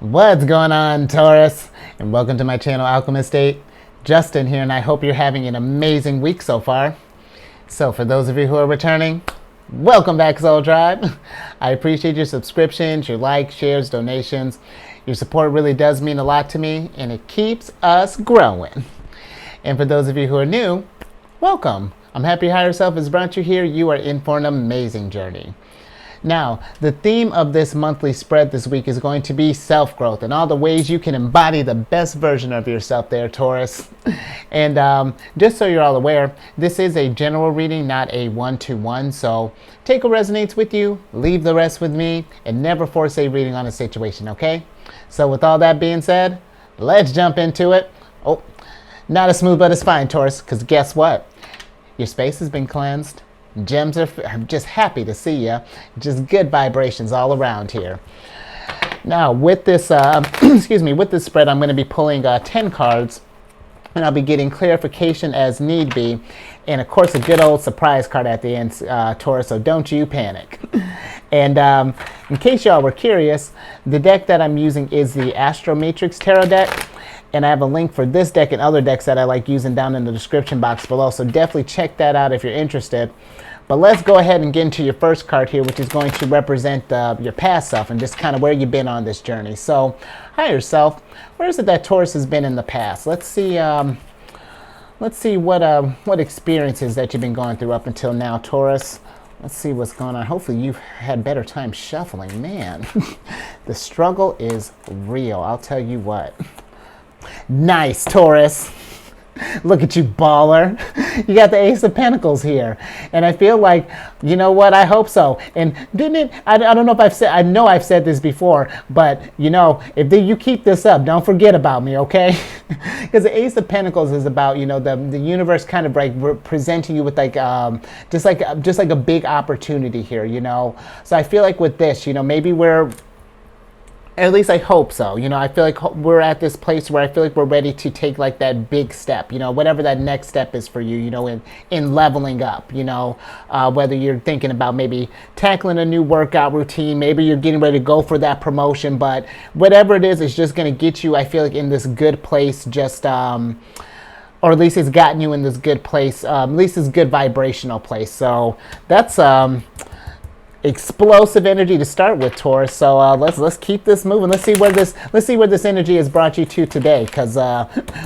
What's going on, Taurus? And welcome to my channel, Alchemist. Justin here, and I hope you're having an amazing week so far. So for those of you who are returning, welcome back, Soul Tribe. I appreciate your subscriptions, your likes, shares, donations. Your support really does mean a lot to me, and it keeps us growing. And for those of you who are new, welcome. I'm happy Higher Self has brought you here. You are in for an amazing journey. Now, the theme of this monthly spread this week is going to be self-growth and all the ways you can embody the best version of yourself there, Taurus. And just so you're all aware, this is a general reading, not a one-to-one. So take what resonates with you, leave the rest with me, and never force a reading on a situation, okay? So with all that being said, let's jump into it. Oh, not as smooth, but it's fine, Taurus, because guess what? Your space has been cleansed. Gems are I'm just happy to see you. Just good vibrations all around here. Now, with this, excuse me, with this spread, I'm going to be pulling 10 cards, and I'll be getting clarification as need be, and of course, a good old surprise card at the end, Taurus. So don't you panic. And in case y'all were curious, the deck that I'm using is the Astro Matrix Tarot deck. And I have a link for this deck and other decks that I like using down in the description box below. So definitely check that out if you're interested. But let's go ahead and get into your first card here, which is going to represent your past self and just kind of where you've been on this journey. So, higher self, where is it that Taurus has been in the past? Let's see what experiences that you've been going through up until now, Taurus. Let's see what's going on. Hopefully you've had better time shuffling. Man, the struggle is real. I'll tell you what. Nice, Taurus. Look at you, baller. You got the Ace of Pentacles here. And I feel like, you know what, I hope so. And didn't it, I don't know if I've said, I know I've said this before, but you know, if you keep this up, don't forget about me, okay? Because the Ace of Pentacles is about, you know, the universe kind of like presenting you with like, just like a big opportunity here, you know? So I feel like with this, you know, maybe at least I hope so. You know, I feel like we're at this place where I feel like we're ready to take like that big step, you know, whatever that next step is for you, you know, in leveling up, you know, whether you're thinking about maybe tackling a new workout routine, maybe you're getting ready to go for that promotion, but whatever it is, it's just going to get you, I feel like, in this good place, just, or at least it's gotten you in this good place, at least this good vibrational place. So that's, explosive energy to start with, Taurus. So let's keep this moving. Let's see where this energy has brought you to today, because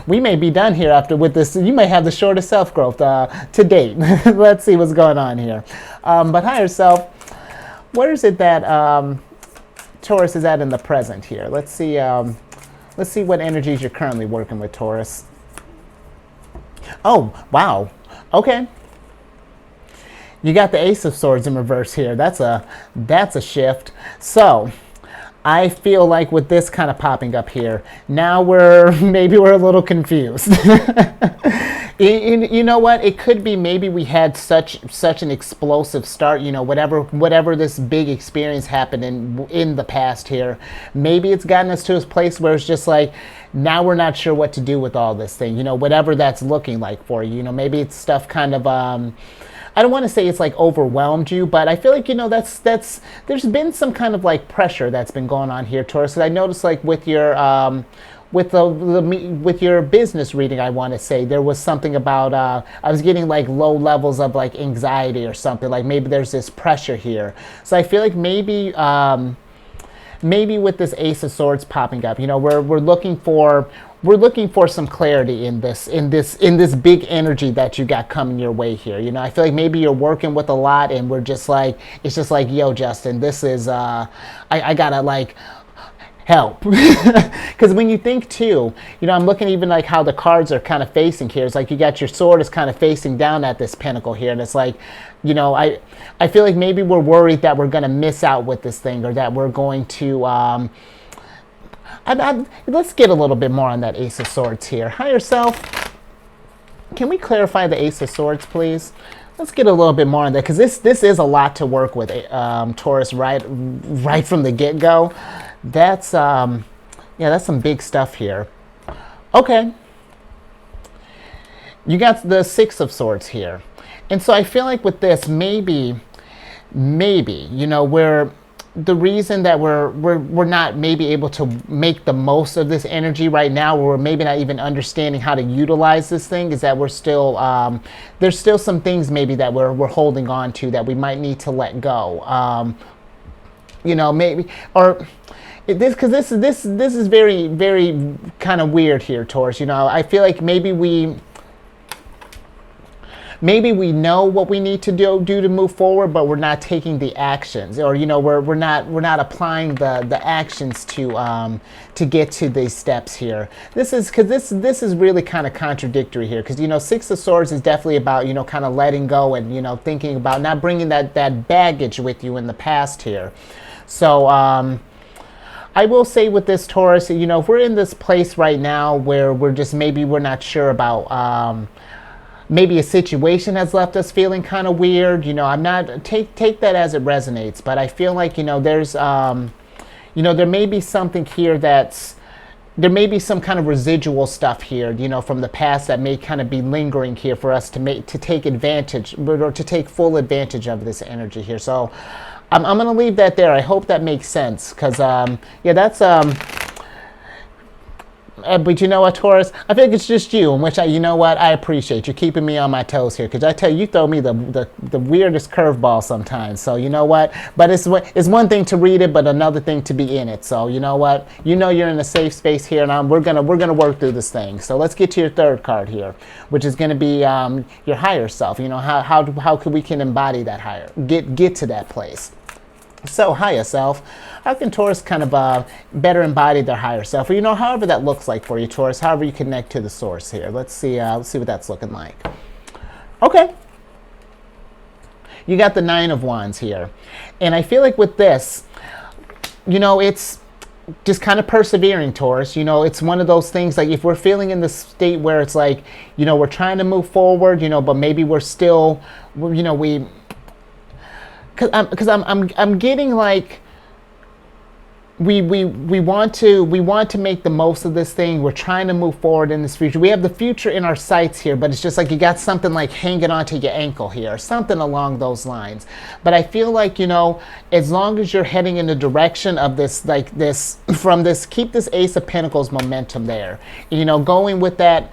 we may be done here after with this. You may have the shortest self growth to date. Let's see what's going on here. But higher self, where is it that Taurus is at in the present here? Let's see what energies you're currently working with, Taurus. Oh, wow. Okay. You got the Ace of Swords in reverse here. That's a shift. So I feel like with this kind of popping up here, now maybe we're a little confused. You know what? It could be maybe we had such an explosive start. You know, whatever this big experience happened in the past here, maybe it's gotten us to a place where it's just like, now we're not sure what to do with all this thing. You know, whatever that's looking like for you. You know, maybe it's stuff kind of I don't want to say it's like overwhelmed you, but I feel like, you know, there's been some kind of like pressure that's been going on here, Taurus. I noticed like with your with your business reading, I want to say there was something about I was getting like low levels of like anxiety or something. Like maybe there's this pressure here. So I feel like maybe with this Ace of Swords popping up, you know, we're looking for some clarity in this big energy that you got coming your way here. You know, I feel like maybe you're working with a lot, and it's just like, yo, Justin, this is I gotta like help. Because when you think too, you know, I'm looking even like how the cards are kind of facing here. It's like you got your sword is kind of facing down at this pinnacle here, and it's like, you know, I feel like maybe we're worried that we're gonna miss out with this thing, or that we're going to let's get a little bit more on that Ace of Swords here. Higher self, can we clarify the Ace of Swords, please? Let's get a little bit more on that, because this is a lot to work with, Taurus, right from the get-go. That's yeah, that's some big stuff here. Okay. You got the Six of Swords here. And so I feel like with this, maybe, you know, the reason that we're not maybe able to make the most of this energy right now, or we're maybe not even understanding how to utilize this thing, is that we're still there's still some things maybe that we're holding on to that we might need to let go. Maybe, or because this is very, very kind of weird here, Taurus. I feel like maybe we know what we need to do to move forward, but we're not taking the actions, or we're not applying the actions to get to these steps here. This is really kind of contradictory here, because Six of Swords is definitely about kind of letting go and thinking about not bringing that baggage with you in the past here. So I will say with this, Taurus, if we're in this place right now where we're not sure about maybe a situation has left us feeling kind of weird. I'm not take that as it resonates, but I feel like there's there may be something here there may be some kind of residual stuff here, from the past that may kind of be lingering here for us to take advantage, or to take full advantage of this energy here. So I'm going to leave that there. I hope that makes sense, because that's but you know what, Taurus? I think it's just you, in which I appreciate you keeping me on my toes here, because I tell you, you throw me the weirdest curveball sometimes. So you know what? But it's one thing to read it, but another thing to be in it. So you know what? You're in a safe space here, and we're gonna work through this thing. So let's get to your third card here, which is gonna be your higher self. How we can embody that higher, get to that place. So higher self, how can Taurus kind of better embody their higher self? Or, however that looks like for you, Taurus, however you connect to the source here. Let's see what that's looking like. Okay. You got the Nine of Wands here. And I feel like with this, it's just kind of persevering, Taurus. It's one of those things, like if we're feeling in the state where it's like, we're trying to move forward, but maybe we're still, because I'm getting like we want to make the most of this thing. We're trying to move forward in this future. We have the future in our sights here, but it's just like you got something like hanging onto your ankle here, something along those lines. But I feel like as long as you're heading in the direction of this, keep this Ace of Pentacles momentum there. Going with that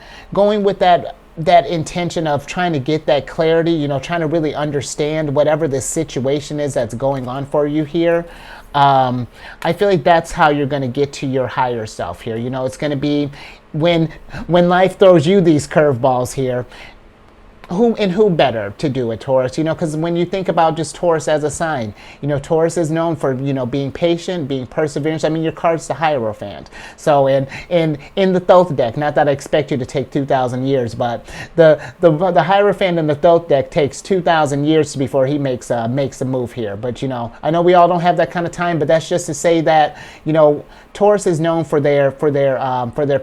intention of trying to get that clarity, trying to really understand whatever this situation is that's going on for you here. I feel like that's how you're going to get to your higher self here. It's going to be when life throws you these curveballs here. Who better to do it, Taurus? Because when you think about just Taurus as a sign, Taurus is known for being patient, being perseverance. I mean, your card's the Hierophant. So in the Thoth deck, not that I expect you to take 2,000 years, but the Hierophant in the Thoth deck takes 2,000 years before he makes a move here. But I know we all don't have that kind of time, but that's just to say that Taurus is known for their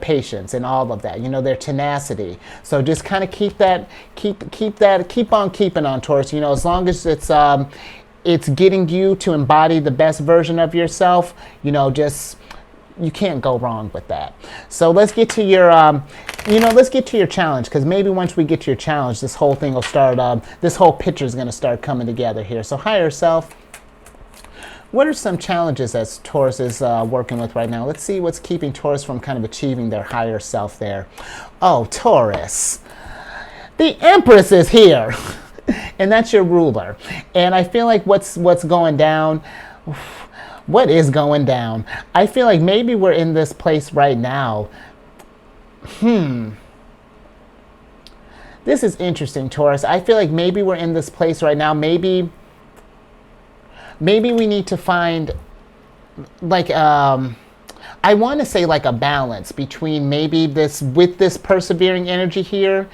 patience and all of that. Their tenacity. So just kind of keep on keeping on, Taurus. As long as it's getting you to embody the best version of yourself, you can't go wrong with that. So let's get to your challenge, because maybe once we get to your challenge, this whole thing will start, this whole picture is going to start coming together here. So higher self, what are some challenges that Taurus is working with right now? Let's see what's keeping Taurus from kind of achieving their higher self there. Oh, Taurus. The Empress is here, and that's your ruler. And I feel like what's going down, what is going down? I feel like maybe we're in this place right now. This is interesting, Taurus. I feel like maybe we're in this place right now. Maybe we need to find, like, I want to say like a balance between maybe with this persevering energy here,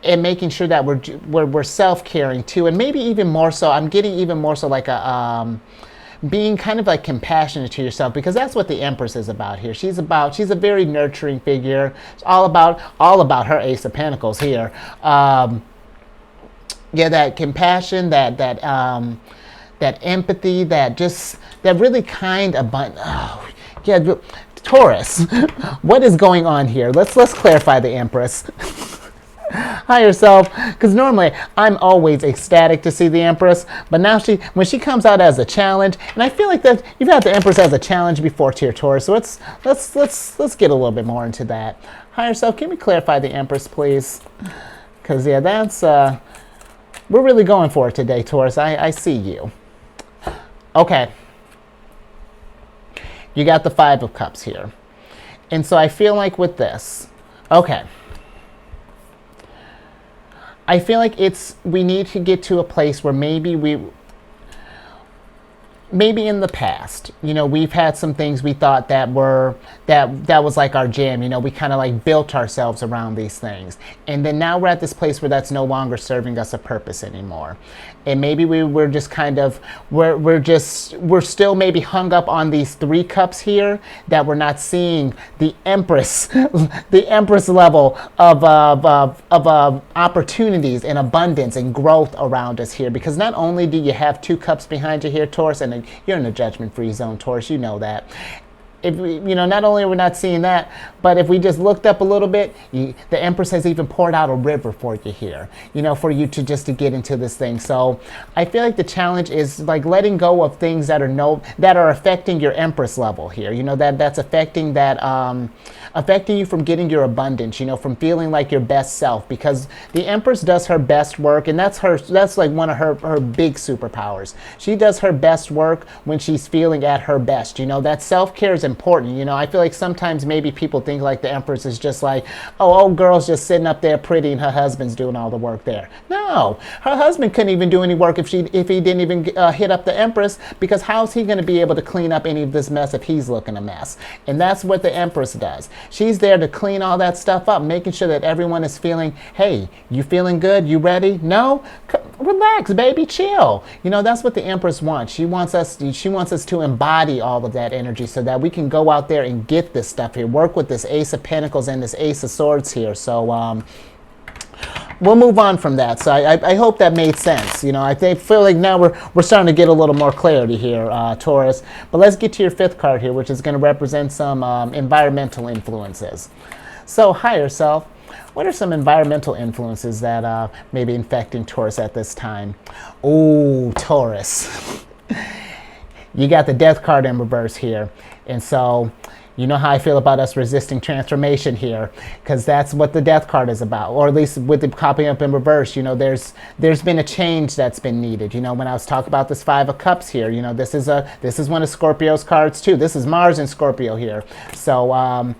and making sure that we're self-caring too, and maybe even more so, I'm getting even more so like a being kind of like compassionate to yourself, because that's what the Empress is about here. She's a very nurturing figure. It's all about her Ace of Pentacles here. That compassion, that empathy, that really kind abundant. Oh, yeah, Taurus, what is going on here? Let's clarify the Empress. Higher self, because normally I'm always ecstatic to see the Empress, but now when she comes out as a challenge, and I feel like that you've had the Empress as a challenge before, Tier Taurus, so let's get a little bit more into that. Higher self, can we clarify the Empress, please? Because yeah, that's we're really going for it today, Taurus. I see you. Okay, you got the Five of Cups here, and so I feel like with this, okay. I feel like we need to get to a place where maybe in the past, we've had some things we thought that was like our jam. We kind of like built ourselves around these things. And then now we're at this place where that's no longer serving us a purpose anymore. And maybe we're just kind of, we're still maybe hung up on these Three Cups here, that we're not seeing the Empress, the Empress level of opportunities and abundance and growth around us here. Because not only do you have Two Cups behind you here, Taurus, and you're in a judgment-free zone, Taurus, you know that. If we, not only are we not seeing that, but if we just looked up a little bit, the Empress has even poured out a river for you here, for you to get into this thing. So I feel like the challenge is like letting go of things that are affecting your Empress level here. That's affecting affecting you from getting your abundance, from feeling like your best self, because the Empress does her best work, and that's like one of her big superpowers. She does her best work when she's feeling at her best. That self-care is important. I feel like sometimes maybe people think like the Empress is just like, oh, old girl's just sitting up there pretty and her husband's doing all the work there. No, her husband couldn't even do any work if he didn't even hit up the Empress, because how's he going to be able to clean up any of this mess if he's looking a mess? And that's what the Empress does. She's there to clean all that stuff up, making sure that everyone is feeling, hey, you feeling good? You ready? No? Relax, baby, chill. That's what the Empress wants. She wants us to embody all of that energy so that we can go out there and get this stuff here. Work with this Ace of Pentacles and this Ace of Swords here. So we'll move on from that. So I hope that made sense. I feel like now we're starting to get a little more clarity here, Taurus. But let's get to your fifth card here, which is going to represent some environmental influences. So higher self, what are some environmental influences that may be infecting Taurus at this time? Ooh, Taurus. You got the Death card in reverse here. And so you know how I feel about us resisting transformation here, because that's what the Death card is about, or at least with the copying up in reverse. There's been a change that's been needed. When I was talking about this Five of Cups here, this is one of Scorpio's cards too. This is Mars and Scorpio here. So I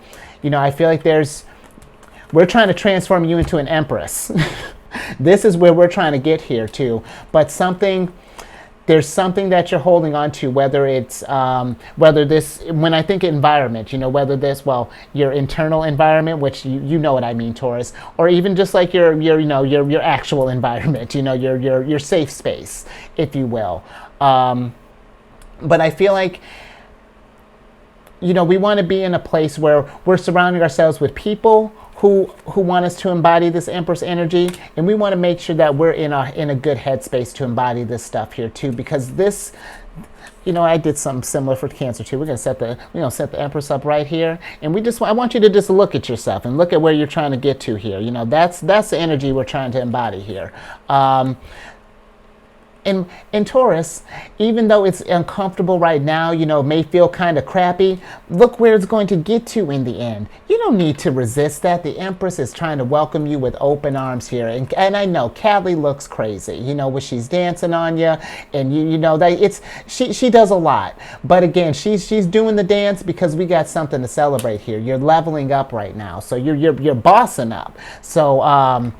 feel like we're trying to transform you into an Empress. This is where we're trying to get here too. But there's something that you're holding on to, whether it's when I think environment, whether your internal environment, which you know what I mean, Taurus, or even just like your actual environment, your safe space, if you will. But I feel like we want to be in a place where we're surrounding ourselves with people who want us to embody this Empress energy, and we want to make sure that we're in a good headspace to embody this stuff here too, because this, I did something similar for Cancer too. We're gonna set the Empress up right here, and I want you to just look at yourself and look at where you're trying to get to here. That's the energy we're trying to embody here. In Taurus, even though it's uncomfortable right now, may feel kind of crappy, look where it's going to get to in the end. You don't need to resist that. The Empress is trying to welcome you with open arms here. And I know Callie looks crazy, when she's dancing on you, and she does a lot. But again, she's doing the dance because we got something to celebrate here. You're leveling up right now, so you're bossing up. So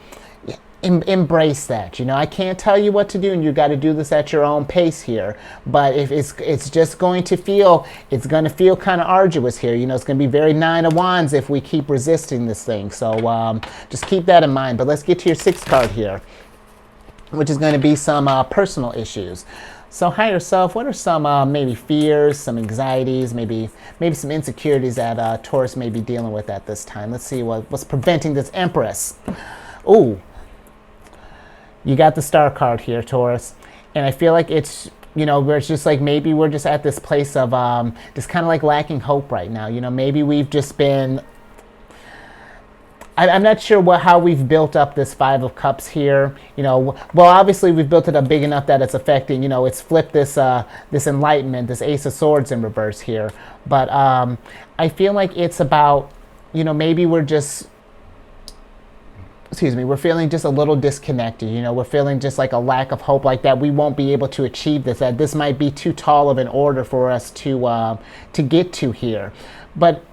embrace that. I can't tell you what to do, and you got to do this at your own pace here. But if it's just going to feel kind of arduous here. It's going to be very Nine of Wands if we keep resisting this thing. So just keep that in mind. But let's get to your sixth card here, which is going to be some personal issues. So higher self, what are some maybe fears, some anxieties, maybe some insecurities that Taurus may be dealing with at this time? Let's see what's preventing this Empress. Ooh. You got the Star card here, Taurus, and I feel like it's, where it's just like maybe we're just at this place of just kind of like lacking hope right now. Maybe we've just been, I'm not sure how we've built up this Five of Cups here. You know, well, obviously we've built it up big enough that it's affecting, you know, it's flipped this this Enlightenment, this Ace of Swords in reverse here. But I feel like it's about, you know, maybe we're just, excuse me, we're feeling just a little disconnected. You know, we're feeling just like a lack of hope, like that we won't be able to achieve this, that this might be too tall of an order for us to get to here. But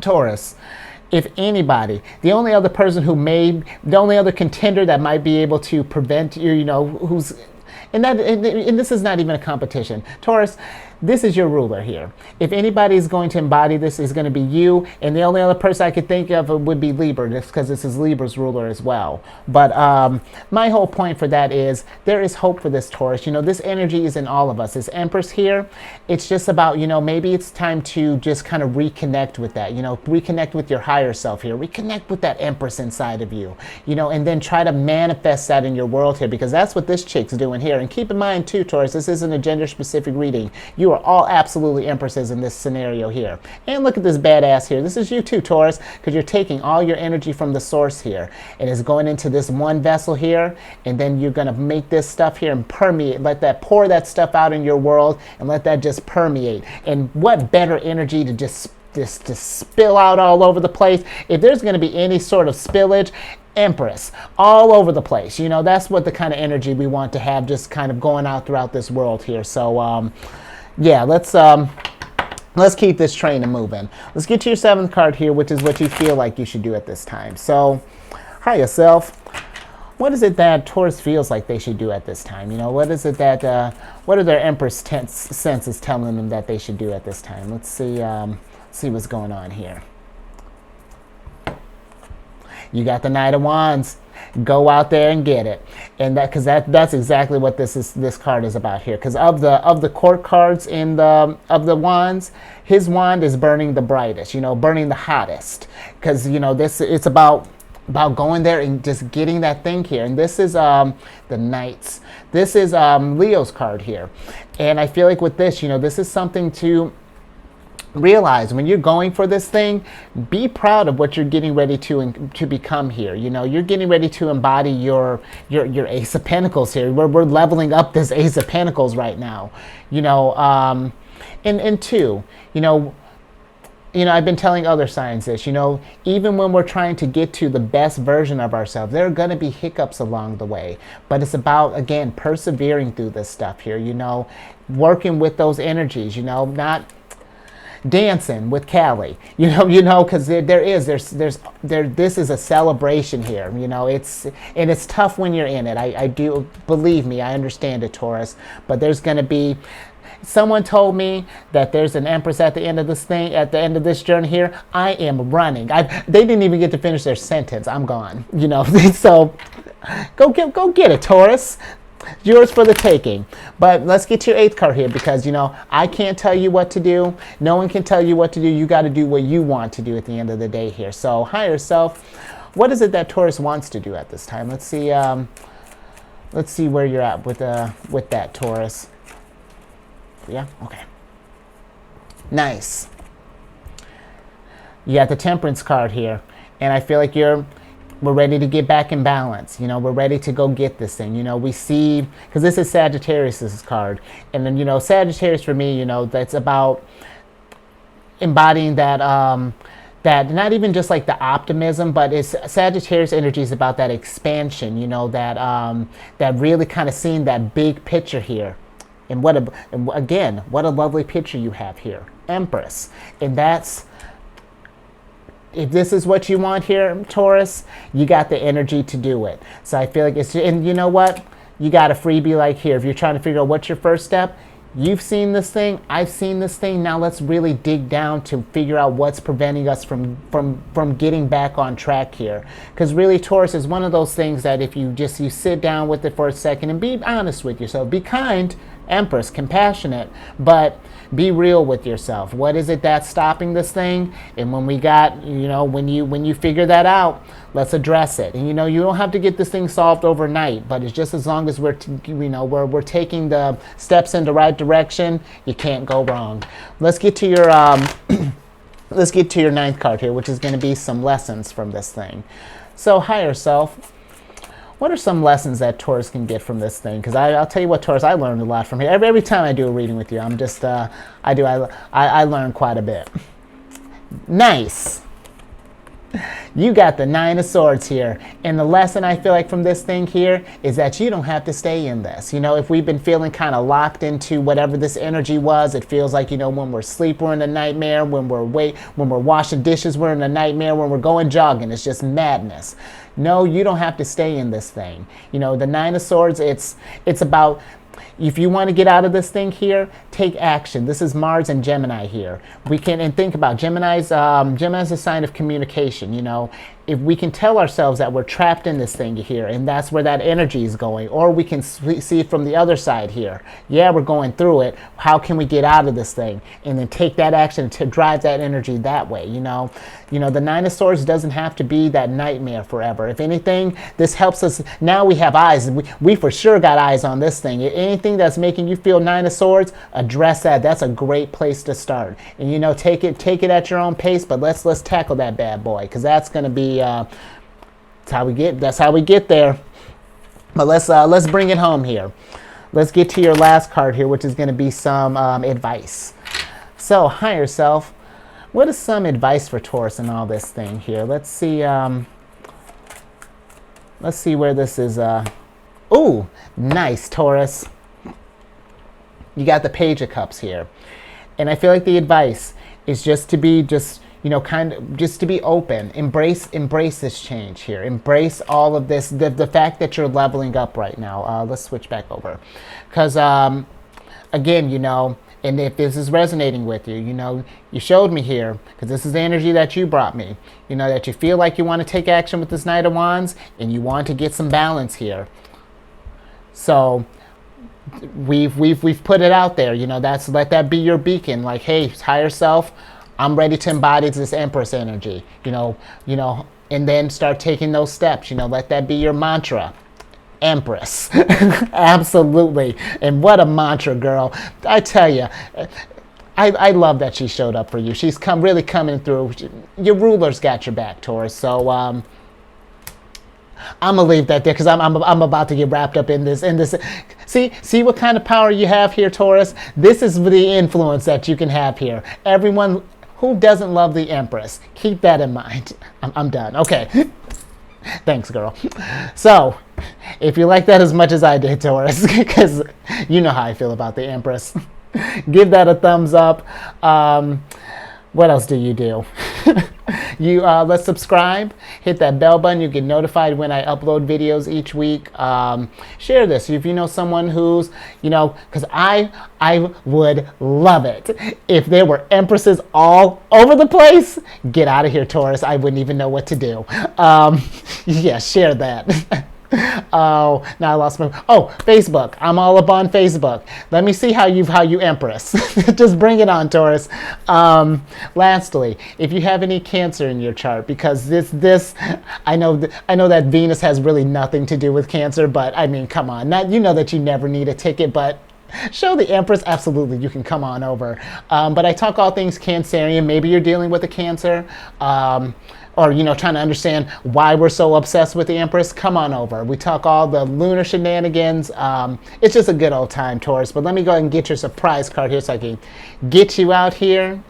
Taurus, if anybody, the only other person the only other contender that might be able to prevent you, you know, and this is not even a competition. Taurus, this is your ruler here. If anybody is going to embody this, is going to be you, and the only other person I could think of would be Libra, just because this is Libra's ruler as well. But my whole point for that is there is hope for this, Taurus. You know, this energy is in all of us. This Empress here, it's just about, you know, maybe it's time to just kind of reconnect with that, you know, reconnect with your higher self here, reconnect with that Empress inside of you, you know, and then try to manifest that in your world here, because that's what this chick's doing here. And keep in mind too, Taurus, this isn't a gender-specific reading. You are all absolutely Empresses in this scenario here. And look at this badass here. This is you too, Taurus, because you're taking all your energy from the source here, and it's going into this one vessel here, and then you're going to make this stuff here and permeate, pour that stuff out in your world, and let that just permeate. And what better energy to just spill out all over the place. If there's going to be any sort of spillage, Empress all over the place. You know, that's what the kind of energy we want to have, just kind of going out throughout this world here. So yeah, let's keep this train moving. Let's get to your 7th card here, which is what you feel like you should do at this time. So higher self, what is it that Taurus feels like they should do at this time? You know, what is it that what are their Empress senses telling them that they should do at this time? Let's see what's going on here. You got the Knight of Wands. Go out there and get it, and that's exactly what this card is about here. Because of the court cards in of the wands, his wand is burning the brightest. You know, burning the hottest. Because you know it's about going there and just getting that thing here. And this is the Knights. This is Leo's card here, and I feel like with this, you know, this is something to realize when you're going for this thing. Be proud of what you're getting ready to become here. You know, you're getting ready to embody your Ace of Pentacles here. We're leveling up this Ace of Pentacles right now. You know, and two, you know, I've been telling other signs this, you know, even when we're trying to get to the best version of ourselves, there are going to be hiccups along the way. But it's about, again, persevering through this stuff here, you know, working with those energies, you know, not dancing with Callie, you know, because this is a celebration here, you know. It's tough when you're in it. I do, believe me, I understand it, Taurus, but there's going to be, someone told me that there's an Empress at the end of this thing, at the end of this journey here. I am running. They didn't even get to finish their sentence. I'm gone, you know. So go get it, Taurus. Yours for the taking. But let's get to your 8th card here, because, you know, I can't tell you what to do. No one can tell you what to do. You got to do what you want to do at the end of the day here. So higher self, what is it that Taurus wants to do at this time? Let's see where you're at with that, Taurus. Yeah, okay. Nice. You got the Temperance card here, and I feel like we're ready to get back in balance. You know, we're ready to go get this thing. You know, we see, because this is Sagittarius's card. And then, you know, Sagittarius for me, you know, that's about embodying that, that not even just like the optimism, but it's Sagittarius energy is about that expansion, you know, that really kind of seeing that big picture here. And again, what a lovely picture you have here. Empress. And that's, if this is what you want here, Taurus, you got the energy to do it. So I feel like and you know what? You got a freebie like here. If you're trying to figure out what's your first step, you've seen this thing, I've seen this thing. Now let's really dig down to figure out what's preventing us from getting back on track here. Because really, Taurus is one of those things that if you sit down with it for a second and be honest with yourself, be kind, Empress, compassionate, but be real with yourself. What is it that's stopping this thing? And when you figure that out, let's address it. And you know, you don't have to get this thing solved overnight, but it's just as long as we're taking the steps in the right direction, you can't go wrong. Let's get to your let's get to your ninth card here, which is going to be some lessons from this thing. So higher self, what are some lessons that Taurus can get from this thing? Because I'll tell you what, Taurus, I learned a lot from here. Every time I do a reading with you, I'm just, I learn quite a bit. Nice. You got the Nine of Swords here. And the lesson I feel like from this thing here is that you don't have to stay in this. You know, if we've been feeling kind of locked into whatever this energy was, it feels like, you know, when we're asleep, we're in a nightmare. When we're washing dishes, we're in a nightmare. When we're going jogging, it's just madness. No, you don't have to stay in this thing. You know, the Nine of Swords, it's about, if you want to get out of this thing here, take action. This is Mars and Gemini here. We can, and think about Gemini's a sign of communication, you know. If we can tell ourselves that we're trapped in this thing here, and that's where that energy is going, or we can see it from the other side here. Yeah, we're going through it. How can we get out of this thing? And then take that action to drive that energy that way, you know. You know, the Nine of Swords doesn't have to be that nightmare forever. If anything, this helps us. Now we have eyes. We for sure got eyes on this thing. Anything that's making you feel Nine of Swords, address that. That's a great place to start. And, you know, take it at your own pace, but let's tackle that bad boy, because that's going to be that's how we get there. But let's bring it home here. Let's get to your last card here, which is going to be some advice. So, higher self, what is some advice for Taurus in all this thing here? Let's see where this is. Ooh, nice, Taurus. You got the Page of Cups here. And I feel like the advice is just to be just to be open. Embrace this change here. Embrace all of this, the fact that you're leveling up right now. Let's switch back over. Because, again, you know, and if this is resonating with you, you know, you showed me here, because this is the energy that you brought me, you know, that you feel like you want to take action with this Knight of Wands, and you want to get some balance here. So we've put it out there, you know, let that be your beacon. Like, hey, higher self, I'm ready to embody this Empress energy, you know, and then start taking those steps, you know, let that be your mantra. Empress. Absolutely. And what a mantra, girl. I tell you, I love that she showed up for you. She's really coming through. Your ruler's got your back, Taurus. So I'm gonna leave that there, because I'm about to get wrapped up in this. See what kind of power you have here, Taurus. This is the influence that you can have here. Everyone who doesn't love the Empress, keep that in mind. I'm done. Okay. Thanks, girl. So, if you like that as much as I did, Taurus, because you know how I feel about the Empress, give that a thumbs up. What else do? Let's subscribe, hit that bell button. You get notified when I upload videos each week. Share this if you know someone who's, you know, because I would love it if there were Empresses all over the place. Get out of here, Taurus. I wouldn't even know what to do. Yeah, share that. Oh, now I lost my. Oh, Facebook. I'm all up on Facebook. Let me see how you Empress. Just bring it on, Taurus. Lastly, if you have any Cancer in your chart, because this I know that Venus has really nothing to do with Cancer, but I mean, come on. You know that you never need a ticket, but show the Empress, absolutely, you can come on over. But I talk all things Cancerian. Maybe you're dealing with a Cancer. Or, you know, trying to understand why we're so obsessed with the Empress, come on over. We talk all the lunar shenanigans. It's just a good old time, Taurus. But let me go ahead and get your surprise card here so I can get you out here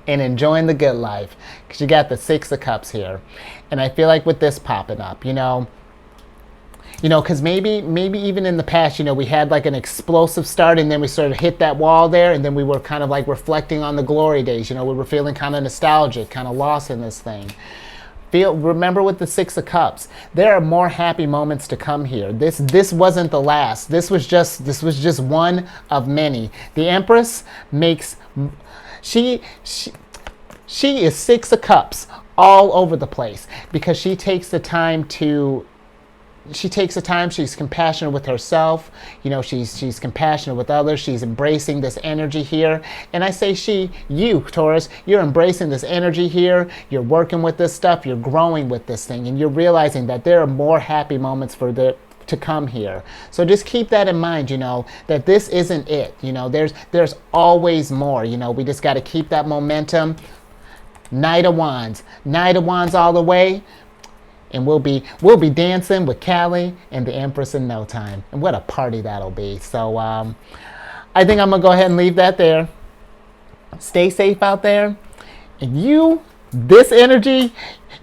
and enjoying the good life. Because you got the Six of Cups here. And I feel like with this popping up, you know, because maybe even in the past, you know, we had like an explosive start, and then we sort of hit that wall there, and then we were kind of like reflecting on the glory days. You know, we were feeling kind of nostalgic, kind of lost in this thing. Remember with the Six of Cups, there are more happy moments to come here. This wasn't the last. This was just one of many. The Empress makes she is Six of Cups all over the place, because she takes the time, she's compassionate with herself, you know, she's compassionate with others, she's embracing this energy here. And I say you, Taurus, you're embracing this energy here, you're working with this stuff, you're growing with this thing, and you're realizing that there are more happy moments to come here. So just keep that in mind, you know, that this isn't it, you know, there's always more, you know, we just got to keep that momentum, Knight of Wands. Knight of Wands all the way. And we'll be dancing with Callie and the Empress in no time. And what a party that'll be. So I think I'm going to go ahead and leave that there. Stay safe out there. And this energy,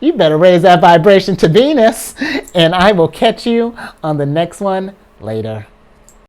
you better raise that vibration to Venus. And I will catch you on the next one later.